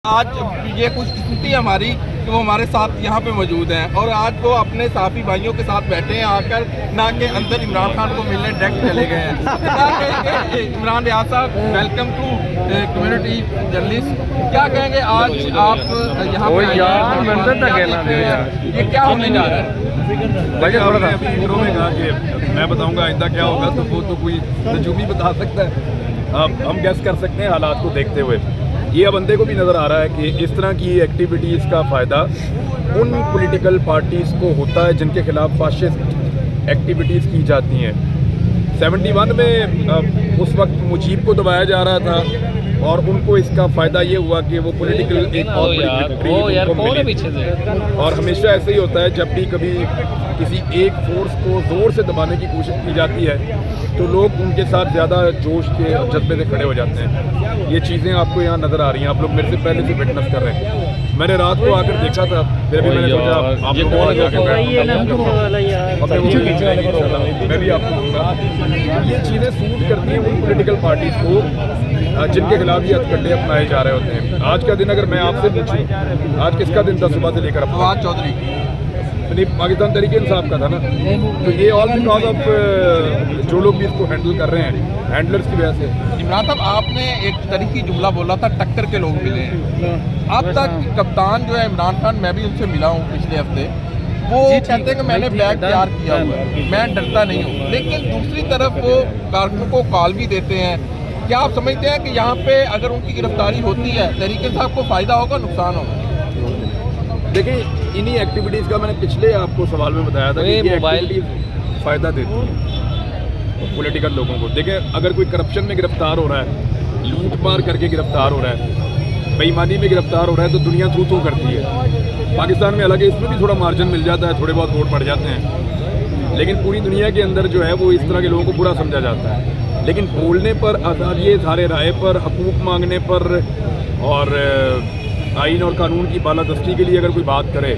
آج یہ خوش قسمتی ہے ہماری کہ وہ ہمارے ساتھ یہاں پہ موجود ہیں اور آج وہ اپنے صحافی بھائیوں کے ساتھ بیٹھے ہیں. آ کر نہ کہ اندر عمران خان کو ملنے ڈائریکٹ چلے گئے ہیں. کیا کہیں گے عمران ریاض صاحب, ویلکم ٹو کمیونٹی جرنلسٹ. کیا کہیں گے آج آپ یہاں پہ یہ کیا ہونے جا رہا ہے؟ میں کہا کہ میں بتاؤں گا آئندہ کیا ہوگا, تو وہ تو کوئی نجومی بتا سکتا ہے. ہم گیس کر سکتے ہیں حالات کو دیکھتے ہوئے. یہ اب بندے کو بھی نظر آ رہا ہے کہ اس طرح کی ایکٹیویٹیز کا فائدہ ان پولیٹیکل پارٹیز کو ہوتا ہے جن کے خلاف فاشسٹ ایکٹیویٹیز کی جاتی ہیں. 71 میں اس وقت مجیب کو دبایا جا رہا تھا اور ان کو اس کا فائدہ یہ ہوا کہ وہ پولیٹیکل ایک اور اور ہمیشہ ایسے ہی ہوتا ہے جب بھی کبھی کسی ایک فورس کو زور سے دبانے کی کوشش کی جاتی ہے تو لوگ ان کے ساتھ زیادہ جوش کے جذبے سے کھڑے ہو جاتے ہیں. یہ چیزیں آپ کو یہاں نظر آ رہی ہیں, آپ لوگ میرے سے پہلے سے وٹنس کر رہے ہیں. میں نے رات کو آ کر دیکھا تھا, پھر بھی میں نے سوچا آپ لوگوں کو جا کے میں بھی آپ کو دوں گا. یہ چیزیں سوٹ کرتی ہیں ان پولیٹیکل پارٹیز کو جن کے خلاف یہ ہتھکنڈے اپنائے جا رہے ہوتے ہیں. آج کا دن اگر میں آپ سے پوچھوں, آج کس کا دن تھا صبح سے لے کر فواد چودھری پاکستان تحریک انصاف کا تھا نا, تو یہ آل بیکاز آف جو لوگ بھی اس کو ہینڈل کر رہے ہیں, ہینڈلرز کی وجہ سے. عمران صاحب آپ نے ایک تاریخی جملہ بولا تھا, ٹکر کے لوگ ملے ہیں. اب تک کپتان جو ہے عمران خان, میں بھی ان سے ملا ہوں پچھلے ہفتے, وہ کہتے ہیں کہ میں نے بیگ تیار کیا ہوا ہے, میں ڈرتا نہیں ہوں. لیکن دوسری طرف وہ کارکنوں کو کال بھی دیتے ہیں. کیا آپ سمجھتے ہیں کہ یہاں پہ اگر ان کی گرفتاری ہوتی ہے تحریک انصاف کو فائدہ ہوگا نقصان ہوگا؟ دیکھیں انہی ایکٹیویٹیز کا میں نے پچھلے آپ کو سوال میں بتایا تھا کہ یہ ایکٹیویٹیز فائدہ دیتی ہیں پولیٹیکل لوگوں کو. دیکھیں اگر کوئی کرپشن میں گرفتار ہو رہا ہے, لوٹ مار کر کے گرفتار ہو رہا ہے, بے ایمانی میں گرفتار ہو رہا ہے, تو دنیا تھو کرتی ہے. پاکستان میں حالانکہ اس میں بھی تھوڑا مارجن مل جاتا ہے, تھوڑے بہت ووٹ پڑ جاتے ہیں, لیکن پوری دنیا کے اندر جو ہے وہ اس طرح کے لوگوں کو برا سمجھا جاتا ہے. لیکن بولنے پر, آزادی اظہار رائے پر, حقوق مانگنے پر اور آئین اور قانون کی بالادستی کے لیے اگر کوئی بات کرے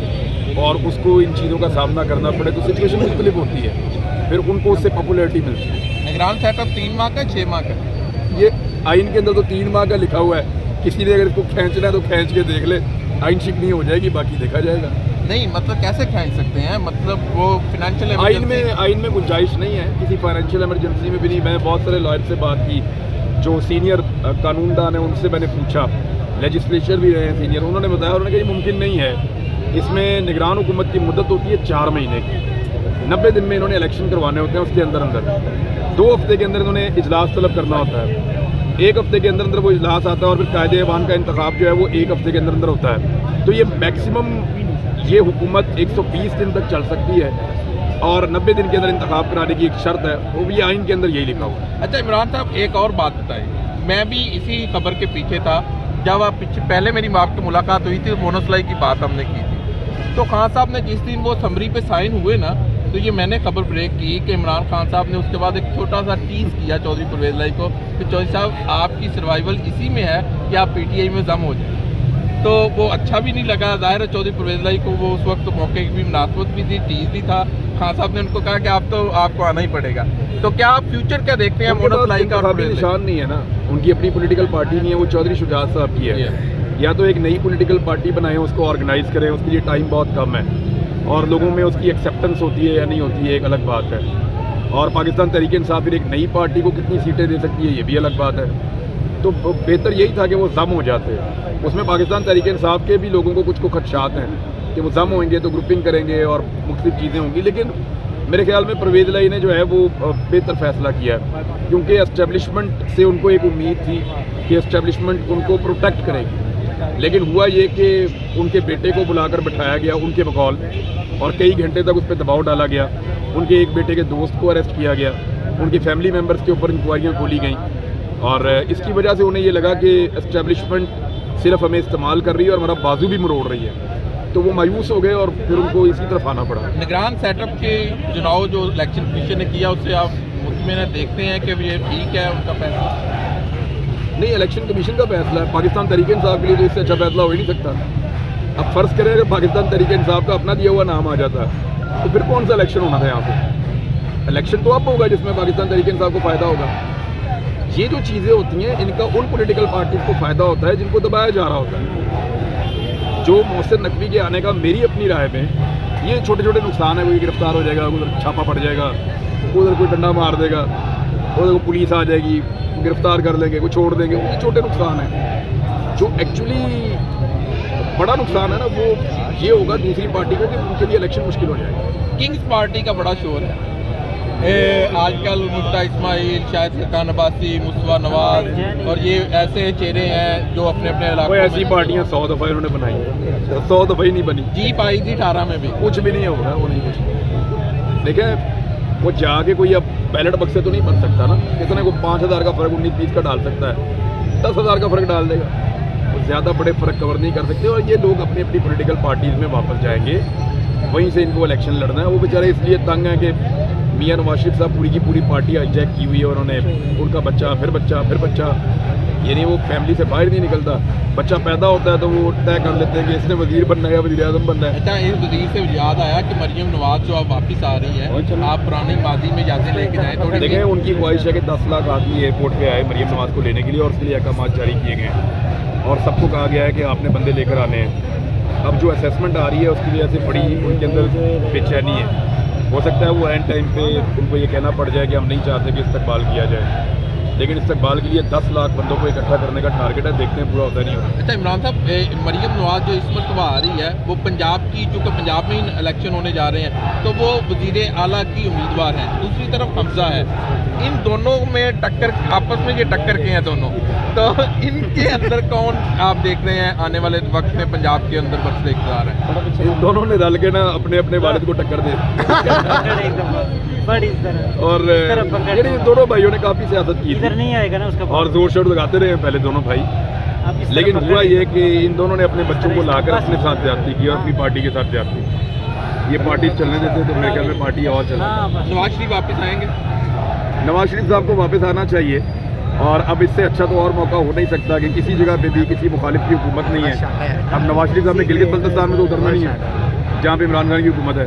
اور اس کو ان چیزوں کا سامنا کرنا پڑے تو سچویشن مختلف ہوتی ہے, پھر ان کو اس سے پاپولیرٹی ملتی ہے. نگران سیٹ اپ 3 ماہ کا 6 ماہ کا, یہ آئین کے اندر تو 3 ماہ کا لکھا ہوا ہے. کسی نے اگر اس کو کھینچنا ہے تو کھینچ کے دیکھ لے, آئین شکنی ہو جائے گی, باقی دیکھا جائے گا. نہیں مطلب کیسے کھینچ سکتے ہیں, مطلب وہ فائنینشیل آئین میں گنجائش نہیں ہے کسی فائنینشیل ایمرجنسی میں بھی نہیں. میں بہت سارے لائر سے بات کی جو سینئر قانون دان ہیں, ان سے میں نے پوچھا, لیجسلیچر بھی رہے ہیں سینئر, انہوں نے بتایا, انہوں نے کہا یہ ممکن نہیں ہے. اس میں نگران حکومت کی مدت ہوتی ہے 4 مہینے کی, 90 دن میں انہوں نے الیکشن کروانے ہوتے ہیں, اس کے اندر 2 ہفتے کے اندر انہوں نے اجلاس طلب کرنا ہوتا ہے, 1 ہفتے کے اندر وہ اجلاس آتا ہے اور پھر قائد ایوان کا انتخاب جو ہے وہ 1 ہفتے کے اندر ہوتا ہے. تو یہ میکسیمم یہ حکومت 120 دن تک چل سکتی ہے اور 90 دن کے اندر انتخاب کرانے کی ایک شرط ہے, وہ بھی آئین کے اندر یہی لکھا ہوا ہے. اچھا عمران صاحب ایک اور بات بتائیں, میں بھی اسی خبر کے پیچھے تھا. جب آپ پہلے میری آپ کی ملاقات ہوئی تھی, بونس لائی کی بات ہم نے کی تھی, تو خان صاحب نے جس دن وہ سمری پہ سائن ہوئے نا, تو یہ میں نے خبر بریک کی کہ عمران خان صاحب نے اس کے بعد ایک چھوٹا سا ٹیز کیا چودھری پرویز لائی کو کہ چودھری صاحب آپ کی سروائیول اسی میں ہے کہ آپ پی ٹی آئی میں ضم ہو جائیں. تو وہ اچھا بھی نہیں لگا ظاہر ہے چودھری پرویز لائی کو, وہ اس وقت موقع کی بھی مناسبت بھی تھی, ٹیز بھی تھا. خان صاحب نے ان کو کہا کہ آپ کو آنا ہی پڑے گا. تو کیا آپ فیوچر کیا دیکھتے ہیں بونس لائی کا؟ نشان نہیں ہے نا, ان کی اپنی پولیٹیکل پارٹی نہیں ہے, وہ چودھری شجاعت صاحب کی ہے. یا تو ایک نئی پولیٹیکل پارٹی بنائیں, اس کو آرگنائز کریں, اس کے لیے ٹائم بہت کم ہے اور لوگوں میں اس کی ایکسیپٹنس ہوتی ہے یا نہیں ہوتی ہے ایک الگ بات ہے. اور پاکستان تحریک انصاف پھر ایک نئی پارٹی کو کتنی سیٹیں دے سکتی ہے یہ بھی الگ بات ہے. تو بہتر یہی تھا کہ وہ ضم ہو جاتے. اس میں پاکستان تحریک انصاف کے بھی لوگوں کو کچھ خدشات ہیں کہ وہ ضم ہوئیں گے تو گروپنگ کریں گے اور مختلف چیزیں ہوں گی. لیکن میرے خیال میں پرویز لائی نے جو ہے وہ بہتر فیصلہ کیا ہے, کیونکہ اسٹیبلشمنٹ سے ان کو ایک امید تھی کہ اسٹیبلشمنٹ ان کو پروٹیکٹ کرے گی. لیکن ہوا یہ کہ ان کے بیٹے کو بلا کر بٹھایا گیا ان کے بقول, اور کئی گھنٹے تک اس پہ دباؤ ڈالا گیا. ان کے ایک بیٹے کے دوست کو اریسٹ کیا گیا, ان کے فیملی ممبرز کے اوپر انکوائریاں کھولی گئیں, اور اس کی وجہ سے انہیں یہ لگا کہ اسٹیبلشمنٹ صرف ہمیں استعمال کر رہی ہے اور ہمارا بازو بھی مروڑ رہی ہے. تو وہ مایوس ہو گئے اور پھر ان کو اسی طرف آنا پڑا. نگران سیٹ اپ کے چناؤ جو الیکشن کمیشن نے کیا, اس سے آپ مطمئن دیکھتے ہیں کہ یہ ٹھیک ہے ان کا فیصلہ؟ نہیں, الیکشن کمیشن کا فیصلہ ہے. پاکستان تحریک انصاف کے لیے تو اس سے اچھا فیصلہ ہو ہی نہیں سکتا. اب فرض کریں کہ پاکستان تحریک انصاف کا اپنا دیا ہوا نام آ جاتا تو پھر کون سا الیکشن ہونا تھا یہاں پہ؟ الیکشن تو اب ہوگا جس میں پاکستان تحریک انصاف کو فائدہ ہوگا. یہ جو چیزیں ہوتی ہیں ان کا ان پولیٹیکل پارٹیز کو فائدہ ہوتا ہے جن کو دبایا جا رہا ہوتا ہے. جو محسن نقوی کے آنے کا میری اپنی رائے میں یہ چھوٹے چھوٹے نقصان ہے. کوئی گرفتار ہو جائے گا, ادھر چھاپا پڑ جائے گا, ادھر کوئی ڈنڈا مار دے گا, ادھر پولیس آ جائے گی, گرفتار کر لیں گے, کوئی چھوڑ دیں گے. یہ چھوٹے نقصان ہیں. جو ایکچولی بڑا نقصان ہے نا وہ یہ ہوگا دوسری پارٹی کو کہ ان کے لیے الیکشن مشکل ہو جائے گا. کنگز پارٹی کا بڑا شور ہے آج کل. مفتا اسماعیل, شاہد خاقان عباسی, مصطفیٰ نواز اور یہ ایسے چہرے ہیں جو اپنے اپنے علاقوں کوئی ایسی پارٹیاں 100 دفعہ انہوں نے بنائی, 100 دفعہ ہی نہیں بنی. جیپ آئی تھی 18 میں بھی, کچھ بھی نہیں ہوگا. وہ نہیں کچھ دیکھیں, وہ جا کے کوئی اب بیلٹ بکس سے تو نہیں بن سکتا نا. کتنے کو 5000 کا فرق 19-20 کا ڈال سکتا ہے, 10,000 کا فرق ڈال دے گا. وہ زیادہ بڑے فرق کور نہیں کر سکتے. اور یہ لوگ اپنی اپنی پولیٹیکل پارٹیز میں واپس جائیں گے, وہیں سے ان کو الیکشن لڑنا ہے. وہ بیچارے اس لیے تنگ ہیں کہ میاں نواز شریف صاحب پوری کی پوری پارٹی ہائیجیک کی ہوئی ہے. انہوں نے ان کا بچہ پھر بچہ پھر بچہ, یعنی وہ فیملی سے باہر نہیں نکلتا. بچہ پیدا ہوتا ہے تو وہ طے کر لیتے ہیں کہ اس نے وزیر بننا ہے یا وزیر اعظم بننا ہے. اچھا, اس وزیر سے یاد آیا کہ مریم نواز جو اب واپس آ رہی ہے, آپ پرانے ماضی میں جاتے لے کے جائیں تھوڑی. دیکھیں, ان کی خواہش ہے کہ 10 لاکھ آدمی ایئرپورٹ پہ آئے مریم نواز کو لینے کے لیے, اور اس کے لیے احکامات جاری کیے گئے ہیں اور سب کو کہا گیا ہے کہ آپ نے بندے لے کر آنے ہیں. اب جو اسیسمنٹ آ رہی ہے اس کی وجہ سے بڑی ان کے اندر بے چینی ہے. ہو سکتا ہے وہ اینڈ ٹائم پہ ان کو یہ کہنا پڑ جائے کہ ہم نہیں چاہتے کہ استقبال کیا جائے, لیکن استقبال کے لیے 10 لاکھ بندوں کو اکٹھا کرنے کا ٹارگیٹ ہے. دیکھتے ہیں پورا ہوتا نہیں ہوتا. اچھا عمران صاحب, مریم نواز جو اس مرتبہ آ رہی ہے وہ پنجاب کی, چونکہ پنجاب میں ہی الیکشن ہونے جا رہے ہیں تو وہ وزیر اعلیٰ کی امیدوار ہیں. دوسری طرف حمزہ ہے. ان دونوں میں ٹکر, آپس میں یہ ٹکر کے ہیں دونوں, تو ان کے اندر کون آپ دیکھ رہے ہیں آنے والے وقت میں پنجاب کے اندر برسر اقتدار ہے؟ ان دونوں نے رل کے نا اپنے اپنے والد کو ٹکر دے اور دونوں بھائیوں نے کافی سیاست کی تھی اور زور شور لگاتے رہے ہیں پہلے دونوں بھائی. لیکن ہوا یہ کہ ان دونوں نے اپنے بچوں کو لا کر اپنے ساتھ زیادتی کی اور اپنی پارٹی کے ساتھ زیادتی. یہ پارٹی چلنے دیتے تو میرے خیال میں پارٹی اور چلے. نواز شریف واپس آئیں گے؟ نواز شریف صاحب کو واپس آنا چاہیے, اور اب اس سے اچھا تو اور موقع ہو نہیں سکتا کہ کسی جگہ پہ بھی کسی مخالف کی حکومت نہیں ہے. اب نواز شریف صاحب نے گلگت بلتستان میں تو اترنا نہیں ہے جہاں پہ عمران خان کی حکومت ہے,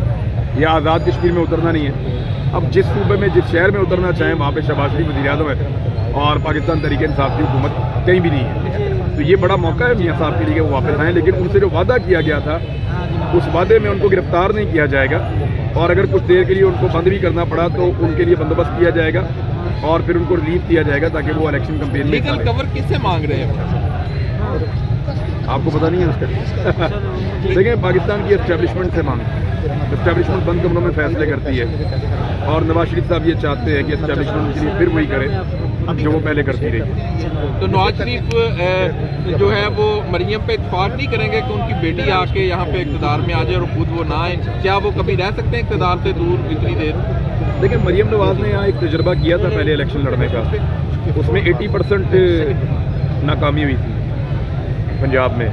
یا آزاد کشمیر میں اترنا نہیں ہے. اب جس صوبے میں جس شہر میں اترنا چاہیں وہاں پہ شہباز شریف وزیر اعظم ہے اور پاکستان تحریک انصاف کی حکومت کہیں بھی نہیں ہے. تو یہ بڑا موقع ہے میاں صاحب کے لیے کہ وہ واپس آئیں. لیکن ان سے جو وعدہ کیا گیا تھا اس وعدے میں ان کو گرفتار نہیں کیا جائے گا, اور اگر کچھ دیر کے لیے ان کو بند بھی کرنا پڑا تو ان کے لیے بندوبست کیا جائے گا اور پھر ان کو ریلیف دیا جائے گا تاکہ وہ الیکشن کمپین میں لیگل کور کس سے مانگ رہے ہیں؟ آپ کو پتہ نہیں ہے اس کا؟ دیکھیں, پاکستان کی اسٹیبلشمنٹ سے مانگ, اسٹیبلشمنٹ بند کمروں میں فیصلے کرتی ہے, اور نواز شریف صاحب یہ چاہتے ہیں کہ اسٹیبلشمنٹ کے لیے پھر وہی کرے جو وہ پہلے کرتی رہی. تو نواز شریف جو ہے وہ مریم پہ اتفاق نہیں کریں گے کہ ان کی بیٹی آ کے یہاں پہ اقتدار میں آ جائے اور خود وہ نہ آئے؟ کیا وہ کبھی رہ سکتے ہیں اقتدار سے دور اتنی دیر؟ دیکھیں, مریم نواز نے یہاں ایک تجربہ کیا تھا پہلے الیکشن لڑنے کا, اس میں 80% ناکامی ہوئی تھی پنجاب میں,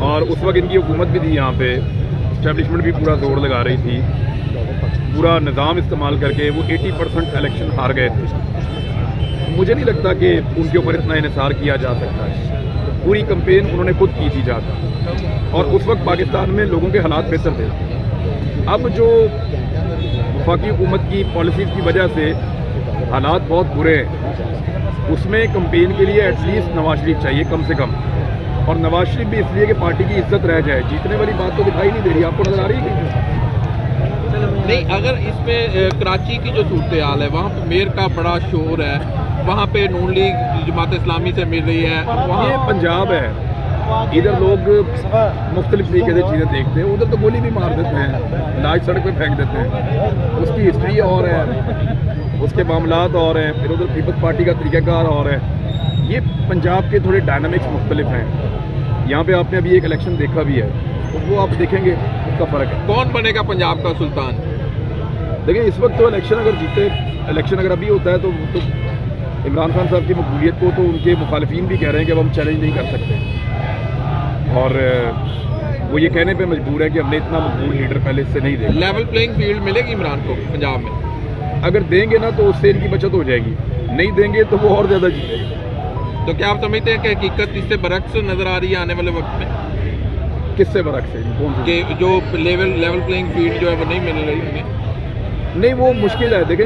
اور اس وقت ان کی حکومت بھی تھی یہاں پہ, اسٹیبلشمنٹ بھی پورا زور لگا رہی تھی, پورا نظام استعمال کر کے وہ 80% الیکشن ہار گئے تھے. مجھے نہیں لگتا کہ ان کے اوپر اتنا انحصار کیا جا سکتا ہے. پوری کمپین انہوں نے خود کی تھی جا کر, اور اس وقت پاکستان میں لوگوں کے حالات بہتر تھے. اب جو وفاقی حکومت کی پالیسیز کی وجہ سے حالات بہت برے ہیں, اس میں کمپین کے لیے ایٹ لیسٹ نواز شریف چاہیے کم سے کم, اور نواز شریف بھی اس لیے کہ پارٹی کی عزت رہ جائے. جیتنے والی بات تو دکھائی نہیں دے رہی, آپ کو نظر آ رہی ہے نہیں؟ اگر اس پہ کراچی کی جو صورتحال ہے وہاں پہ میئر کا بڑا شور ہے, وہاں پہ نون لیگ جماعت اسلامی سے مل رہی ہے. یہ پنجاب ہے, ادھر لوگ مختلف طریقے سے چیزیں دیکھتے ہیں, ادھر تو گولی بھی مار دیتے ہیں, لاش سڑک پہ پھینک دیتے ہیں. اس کی ہسٹری اور ہے, اس کے معاملات اور ہیں, پھر ادھر پیپلز پارٹی کا طریقہ کار اور ہے. یہ پنجاب کے تھوڑے ڈائنامکس مختلف ہیں. یہاں پہ آپ نے ابھی ایک الیکشن دیکھا بھی ہے, وہ آپ دیکھیں گے اس کا فرق ہے. کون بنے گا پنجاب کا سلطان؟ دیکھیں, اس وقت تو الیکشن اگر جیتے, الیکشن اگر ابھی ہوتا ہے تو عمران خان صاحب کی مقبولیت کو تو ان کے مخالفین بھی کہہ رہے ہیں کہ اب ہم چیلنج نہیں کر سکتے, اور وہ یہ کہنے پہ مجبور ہے کہ ہم نے اتنا مقبول لیڈر پہلے اس سے نہیں دیکھا. لیول پلینگ فیلڈ ملے گی عمران کو پنجاب میں؟ اگر دیں گے نا تو اس سے ان کی بچت ہو جائے گی, نہیں دیں گے تو وہ اور زیادہ جیتے گا. تو کیا آپ سمجھتے ہیں کہ حقیقت اس سے برعکس نظر آ رہی ہے آنے والے وقت میں؟ کس سے برعکس ہے؟ کون سے؟ کہ جو لیول پلینگ فیلڈ جو ہے وہ نہیں مل رہی انہیں؟ نہیں, وہ مشکل ہے. دیکھیں,